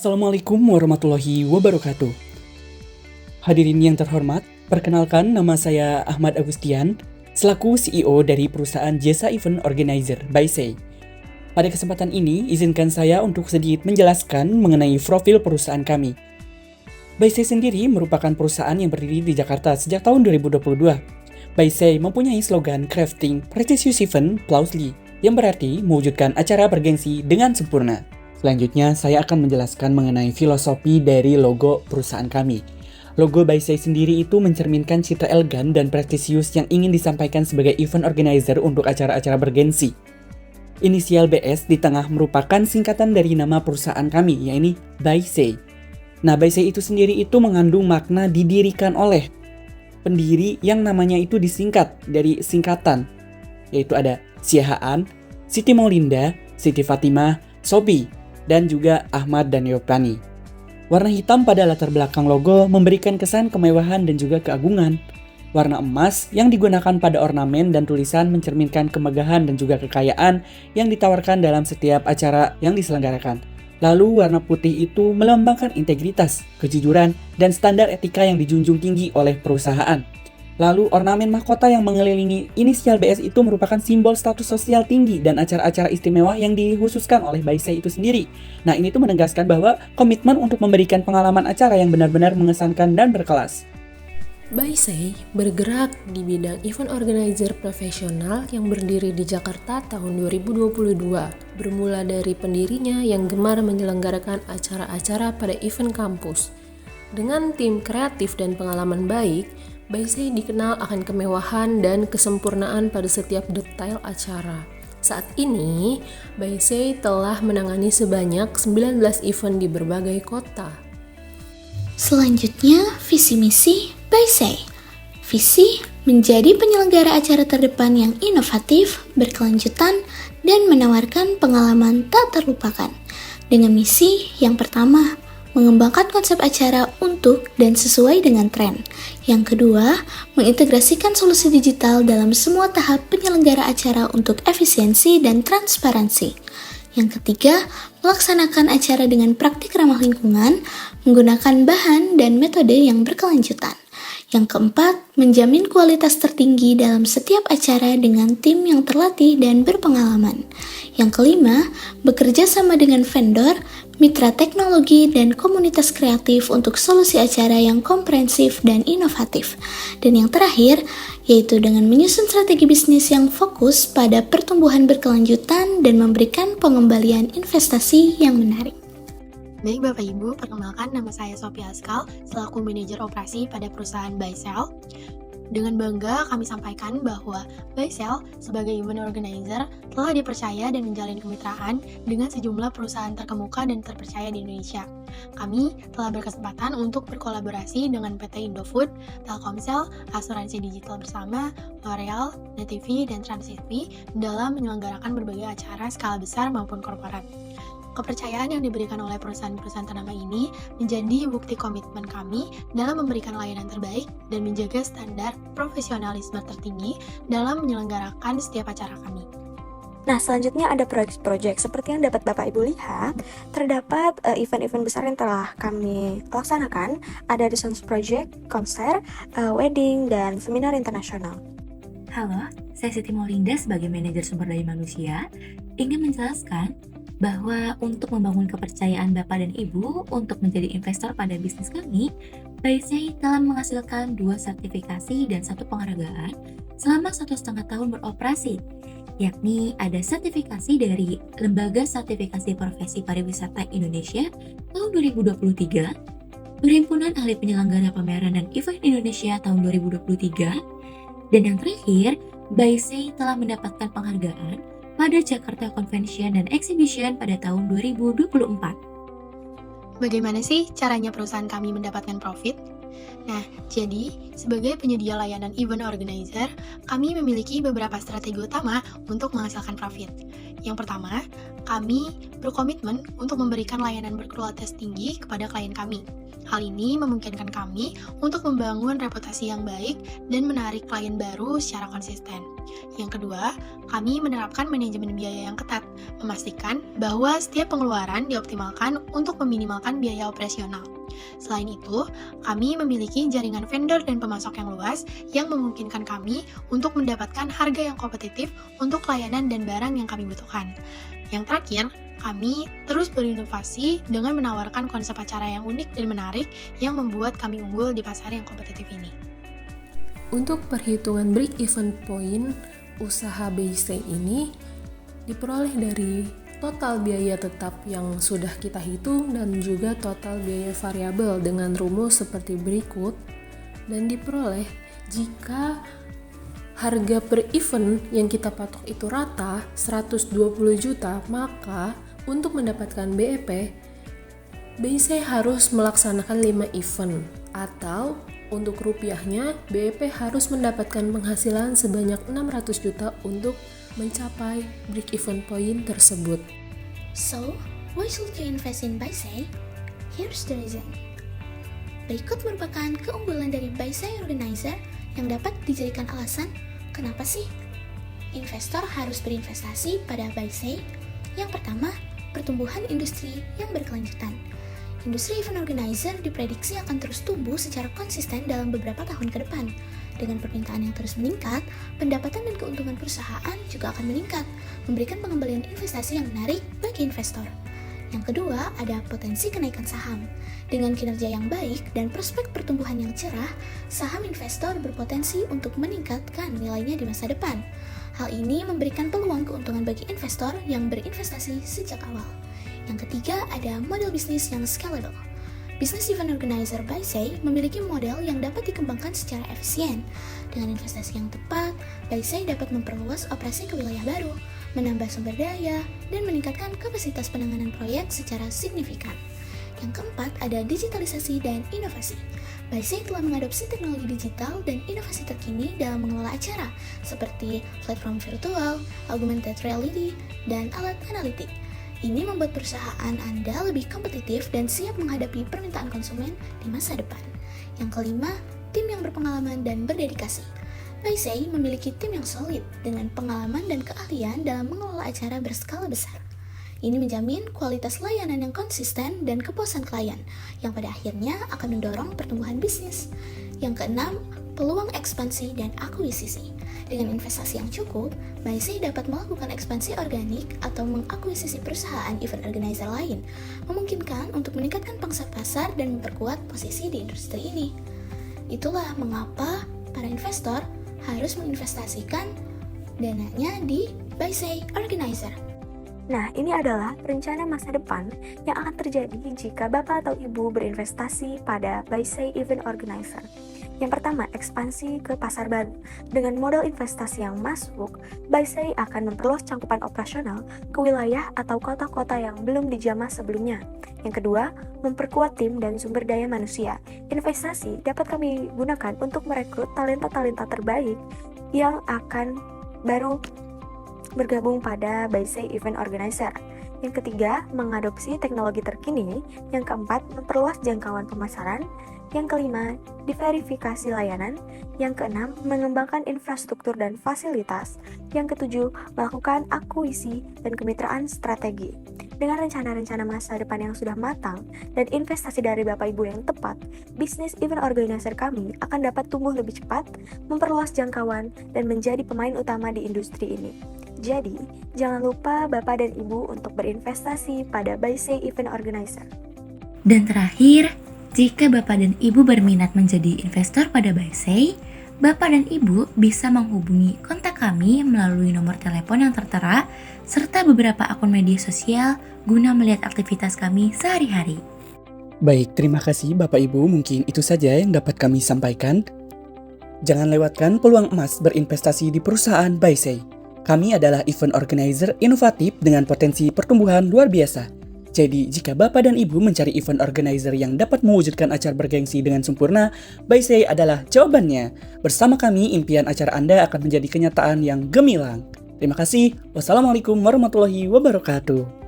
Assalamualaikum warahmatullahi wabarakatuh. Hadirin yang terhormat, perkenalkan nama saya Ahmad Agustian, selaku CEO dari perusahaan Jasa Event Organizer by Say. Pada kesempatan ini, izinkan saya untuk sedikit menjelaskan mengenai profil perusahaan kami. By Say sendiri merupakan perusahaan yang berdiri di Jakarta sejak tahun 2022. By Say mempunyai slogan Crafting Precious Event Flawlessly, yang berarti mewujudkan acara bergengsi dengan sempurna. Selanjutnya, saya akan menjelaskan mengenai filosofi dari logo perusahaan kami. Logo By Say sendiri itu mencerminkan citra elegan dan prestisius yang ingin disampaikan sebagai event organizer untuk acara-acara bergensi. Inisial BS di tengah merupakan singkatan dari nama perusahaan kami, yaitu By Say. Nah, By Say itu sendiri itu mengandung makna didirikan oleh pendiri yang namanya itu disingkat dari singkatan, yaitu ada Siahaan, Siti Maulinda, Siti Fatimah, Sobi, dan juga Ahmad dan Yopani. Warna hitam pada latar belakang logo memberikan kesan kemewahan dan juga keagungan. Warna emas yang digunakan pada ornamen dan tulisan mencerminkan kemegahan dan juga kekayaan yang ditawarkan dalam setiap acara yang diselenggarakan. Lalu warna putih itu melambangkan integritas, kejujuran, dan standar etika yang dijunjung tinggi oleh perusahaan. Lalu ornamen mahkota yang mengelilingi inisial BS itu merupakan simbol status sosial tinggi dan acara-acara istimewa yang dikhususkan oleh By Say itu sendiri. Nah, ini tuh menegaskan bahwa komitmen untuk memberikan pengalaman acara yang benar-benar mengesankan dan berkelas. By Say bergerak di bidang event organizer profesional yang berdiri di Jakarta tahun 2022. Bermula dari pendirinya yang gemar menyelenggarakan acara-acara pada event kampus. Dengan tim kreatif dan pengalaman baik, By Say dikenal akan kemewahan dan kesempurnaan pada setiap detail acara. Saat ini, By Say telah menangani sebanyak 19 event di berbagai kota. Selanjutnya, visi misi By Say. Visi menjadi penyelenggara acara terdepan yang inovatif, berkelanjutan, dan menawarkan pengalaman tak terlupakan. Dengan misi yang pertama, mengembangkan konsep acara untuk dan sesuai dengan tren. Yang kedua, mengintegrasikan solusi digital dalam semua tahap penyelenggara acara untuk efisiensi dan transparansi. Yang ketiga, melaksanakan acara dengan praktik ramah lingkungan, menggunakan bahan dan metode yang berkelanjutan. Yang keempat, menjamin kualitas tertinggi dalam setiap acara dengan tim yang terlatih dan berpengalaman. Yang kelima, bekerja sama dengan vendor, mitra teknologi, dan komunitas kreatif untuk solusi acara yang komprehensif dan inovatif. Dan yang terakhir, yaitu dengan menyusun strategi bisnis yang fokus pada pertumbuhan berkelanjutan dan memberikan pengembalian investasi yang menarik. Baik Bapak Ibu, perkenalkan nama saya Sophia Askal, selaku manajer operasi pada perusahaan By Say. Dengan bangga kami sampaikan bahwa By Say sebagai event organizer telah dipercaya dan menjalin kemitraan dengan sejumlah perusahaan terkemuka dan terpercaya di Indonesia. Kami telah berkesempatan untuk berkolaborasi dengan PT Indofood, Telkomsel, Asuransi Digital Bersama, L'Oreal, NET-TV, dan Trans-TV dalam menyelenggarakan berbagai acara skala besar maupun korporat. Kepercayaan yang diberikan oleh perusahaan-perusahaan ternama ini menjadi bukti komitmen kami dalam memberikan layanan terbaik dan menjaga standar profesionalisme tertinggi dalam menyelenggarakan setiap acara kami. Nah, selanjutnya ada proyek-proyek seperti yang dapat Bapak Ibu lihat, terdapat event-event besar yang telah kami laksanakan, ada Renaissance Project, konser, wedding, dan seminar internasional. Halo, saya Siti Maulinda sebagai manajer sumber daya manusia, ingin menjelaskan bahwa untuk membangun kepercayaan Bapak dan Ibu untuk menjadi investor pada bisnis kami, By Say telah menghasilkan 2 sertifikasi dan 1 penghargaan selama 1,5 tahun beroperasi, yakni ada sertifikasi dari Lembaga Sertifikasi Profesi Pariwisata Indonesia tahun 2023, Perhimpunan Ahli Penyelenggara Pameran dan Event Indonesia tahun 2023, dan yang terakhir, By Say telah mendapatkan penghargaan pada Jakarta Convention and Exhibition pada tahun 2024. Bagaimana sih caranya perusahaan kami mendapatkan profit? Nah, jadi sebagai penyedia layanan event organizer, kami memiliki beberapa strategi utama untuk menghasilkan profit. Yang pertama, kami berkomitmen untuk memberikan layanan berkualitas tinggi kepada klien kami. Hal ini memungkinkan kami untuk membangun reputasi yang baik dan menarik klien baru secara konsisten. Yang kedua, kami menerapkan manajemen biaya yang ketat, memastikan bahwa setiap pengeluaran dioptimalkan untuk meminimalkan biaya operasional. Selain itu, kami memiliki jaringan vendor dan pemasok yang luas yang memungkinkan kami untuk mendapatkan harga yang kompetitif untuk layanan dan barang yang kami butuhkan. Yang terakhir, kami terus berinovasi dengan menawarkan konsep acara yang unik dan menarik yang membuat kami unggul di pasar yang kompetitif ini. Untuk perhitungan break-even point usaha BC ini diperoleh dari total biaya tetap yang sudah kita hitung dan juga total biaya variabel dengan rumus seperti berikut, dan diperoleh jika harga per event yang kita patok itu rata 120 juta, maka untuk mendapatkan BEP, BC harus melaksanakan 5 event, atau untuk rupiahnya, BEP harus mendapatkan penghasilan sebanyak 600 juta untuk mencapai break-even point tersebut. So, why should you invest in BaySay? Here's the reason. Berikut merupakan keunggulan dari BaySay Organizer yang dapat dijadikan alasan kenapa sih investor harus berinvestasi pada BaySay. Yang pertama, pertumbuhan industri yang berkelanjutan. Industri event organizer diprediksi akan terus tumbuh secara konsisten dalam beberapa tahun ke depan. Dengan permintaan yang terus meningkat, pendapatan dan keuntungan perusahaan juga akan meningkat, memberikan pengembalian investasi yang menarik bagi investor. Yang kedua, ada potensi kenaikan saham. Dengan kinerja yang baik dan prospek pertumbuhan yang cerah, saham investor berpotensi untuk meningkatkan nilainya di masa depan. Hal ini memberikan peluang keuntungan bagi investor yang berinvestasi sejak awal. Yang ketiga, ada model bisnis yang scalable. Bisnis event organizer BaySay memiliki model yang dapat dikembangkan secara efisien. Dengan investasi yang tepat, BaySay dapat memperluas operasi ke wilayah baru, menambah sumber daya, dan meningkatkan kapasitas penanganan proyek secara signifikan. Yang keempat, ada digitalisasi dan inovasi. BaySay telah mengadopsi teknologi digital dan inovasi terkini dalam mengelola acara, seperti platform virtual, augmented reality, dan alat analitik. Ini membuat perusahaan Anda lebih kompetitif dan siap menghadapi permintaan konsumen di masa depan. Yang kelima, tim yang berpengalaman dan berdedikasi. BaySay memiliki tim yang solid dengan pengalaman dan keahlian dalam mengelola acara berskala besar. Ini menjamin kualitas layanan yang konsisten dan kepuasan klien, yang pada akhirnya akan mendorong pertumbuhan bisnis. Yang keenam, peluang ekspansi dan akuisisi. Dengan investasi yang cukup, BaySay dapat melakukan ekspansi organik atau mengakuisisi perusahaan event organizer lain, memungkinkan untuk meningkatkan pangsa pasar dan memperkuat posisi di industri ini. Itulah mengapa para investor harus menginvestasikan dananya di BaySay Organizer. Nah, ini adalah rencana masa depan yang akan terjadi jika Bapak atau Ibu berinvestasi pada BaySay Event Organizer. Yang pertama, ekspansi ke pasar baru. Dengan modal investasi yang masuk, BaySay akan memperluas cakupan operasional ke wilayah atau kota-kota yang belum dijamah sebelumnya. Yang kedua, memperkuat tim dan sumber daya manusia. Investasi dapat kami gunakan untuk merekrut talenta-talenta terbaik yang akan baru bergabung pada BaySay Event Organizer. Yang ketiga, mengadopsi teknologi terkini. Yang keempat, memperluas jangkauan pemasaran. Yang kelima, diverifikasi layanan. Yang keenam, mengembangkan infrastruktur dan fasilitas. Yang ketujuh, melakukan akuisisi dan kemitraan strategi. Dengan rencana-rencana masa depan yang sudah matang dan investasi dari Bapak Ibu yang tepat, bisnis event organizer kami akan dapat tumbuh lebih cepat, memperluas jangkauan, dan menjadi pemain utama di industri ini. Jadi, jangan lupa Bapak dan Ibu untuk berinvestasi pada BaySay Event Organizer. Dan terakhir, jika Bapak dan Ibu berminat menjadi investor pada BaySay, Bapak dan Ibu bisa menghubungi kontak kami melalui nomor telepon yang tertera serta beberapa akun media sosial guna melihat aktivitas kami sehari-hari. Baik, terima kasih Bapak Ibu, mungkin itu saja yang dapat kami sampaikan. Jangan lewatkan peluang emas berinvestasi di perusahaan BaySay. Kami adalah event organizer inovatif dengan potensi pertumbuhan luar biasa. Jadi, jika Bapak dan Ibu mencari event organizer yang dapat mewujudkan acara bergengsi dengan sempurna, BaySay adalah jawabannya. Bersama kami, impian acara Anda akan menjadi kenyataan yang gemilang. Terima kasih. Wassalamualaikum warahmatullahi wabarakatuh.